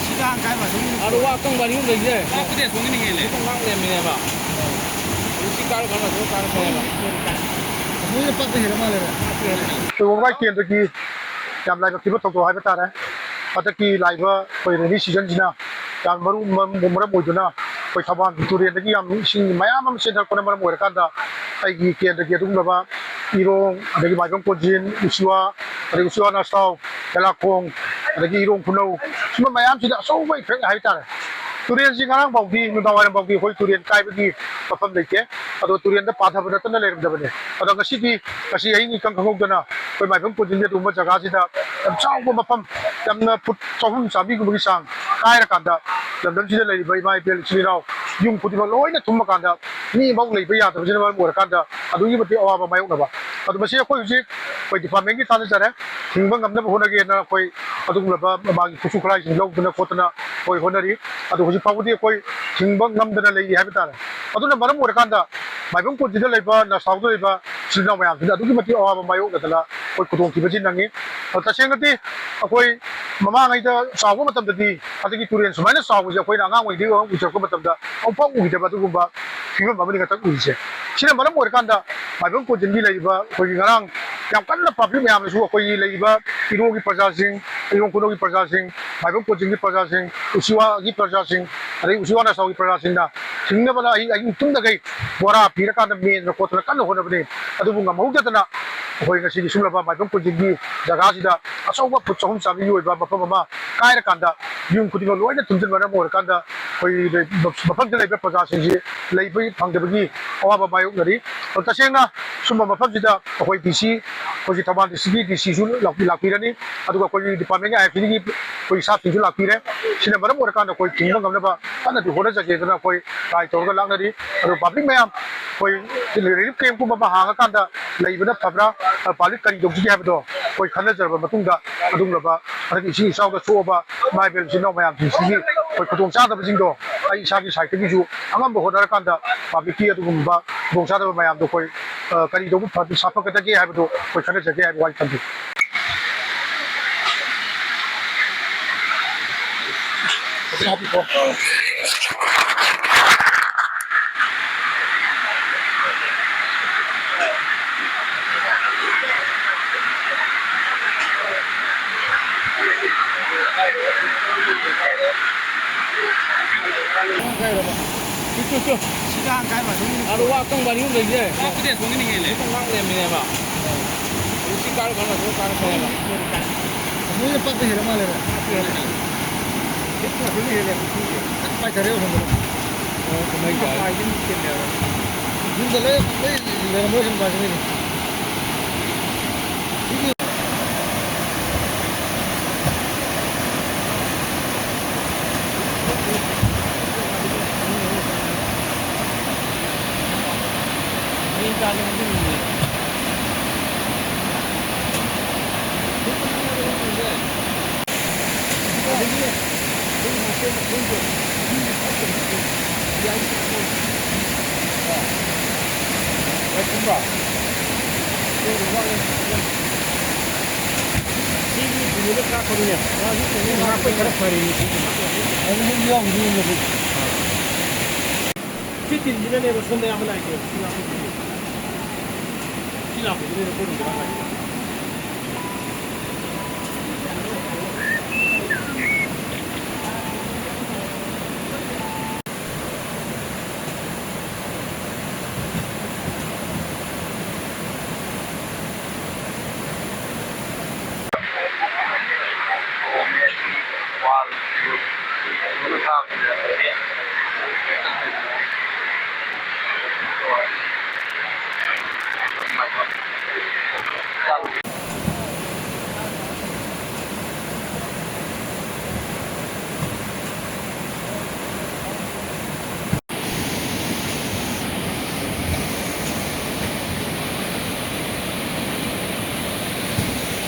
시장 가면 아로 와 깡바리 이제 그때 동인이 게래 깡 내미네 봐 우리 깔 가나 저 깔 거야 मुझे पता है माले तो वो भाई केंद्र की जब लाइव की तो है बता रहा है पता की लाइव कोई रेनी सीजन जिना जब मरु मोजुना कोई थबान टूरियन की हम सिंग मयाम हम सेंटर कोने मरु मोर कांदा आई की केंद्र की तुम बाबा इरों अदगी माइकम कोजिन उसिवा अदगी उसिवा नास्ताव कलाकोंग अदगी इरों खुनो सुमा मयाम सिदा सो भाई फेक है तारे टूरियन जी गांग बाउगी नुदावार बाउगी कोई टूरियन काय बगी मफम लेके अदो टूरियन द पाथब नतन लेरदबने अदो गसिदी गसि यही कंग खंगौदना कोई माइफम पुजिन दे तुम जगह सिदा चाव मफम यमना फुट चहुम साबी गुबगी सांग काय रकांदा लंदन सिदा लेरि बाई माइ पेल सिराव युम फुदिबा लोइना तुम कांदा नि बाउ लेबा यादब जिना मोर कांदा अदुगी बति अवाबा मायोनबा अदो मसे कोई हुजि कोई डिपार्टमेंट की ताने जरे थिंगबा ngam होनगे ना कोई अदुगलबा मागी खुसु खलाइ सिं लौदना खोतना कोई होनरी अदो हुजि फाउदी कोई थिंगबा ngam लेइ हाबि तारे अदुना मरम मोर कांदा माइफम पुजिदा लेबा ना साउदो लेबा सिना मयाम सिदा अदुगी बति अवाबा मायोनदला कोई खुदों की बजि नंगी तसेंगति कोई ममा ngaiदा सावो मतमदि अदगी टूरियन सुमाइना सावजे कोई ना ngang वइदि उचको मतमदा औपा उहिदबा दुगुबा फिल्म बाबनि गता उइसे सिना मरम मोर कांदा माइफम पुजिनबि लेबा कोई ngarang yang kanna public meyam su कोई लेबा इरो की प्रजा सिंह इरो कुनो की प्रजा सिंह माइफम पुजिन की प्रजा सिंह उसिवा की प्रजा सिंह अरे उसिवा ना साव की प्रजा सिंह ना सिंह बना आई तुम द गई बोरा फिर का मेन कोतना कन्न होनबने अदुबु ngam होय ngasi gi sumlaba maipam पुजिन की जगह सिदा अचौबा फुचहुम साबि योइबा मफम मा कायरा कांदा युम खुदिनो लोइना तुमजन मरम मोर कांदा कोई मफम de लेबा प्रजा सिंह जी लेबि फंगदबगी अवाबा मायोनरी तसेंना सुम मफम सिदा कोई डीसी कोई थबान डीसी डीसी सु लापीरनी अदुगा कोई डिपार्टमेंट आईपी की कोई साफ सिंह लापीरे सिना मरम मोर कांदा कोई थिंगबा ngamnaba kana di hoda jagedana कोई काय तोरगा लांगनरी अदु पब्लिक मयाम कोई रिलीफ कैंप को मबा हांगा कांदा लेबना फबरा पालिक करी दोगजी हाबदो कोई खन्ना जरबा मतुंगा अदुंगलबा अदगी इसिं इसावदा सोबा माइबेल सिनो मयाम सिंगी कोई खुदों चादब जिंगदो आई इसागी साइट गिजु अंगम होदर कांदा पब्लिक की अदुगुंबा खुदों चादब मयाम दो कोई करी दोगु फबि साफकदगे हाबदो कोई खन्ना जगे हाब वाइ तंबि 시장 가면 아로 와 깡바리 이제 그때 동인이 게래 깡 내미네 봐 우리 깔 가나 저 깔 거야 मुझे पता है माले कितना दिन है ले पाई करे हो 그만 가 पाई दिन के ले जिंदले ले motion बाजने Kitin bile ne sonda yapılan ki. Silah koyduğunu koyun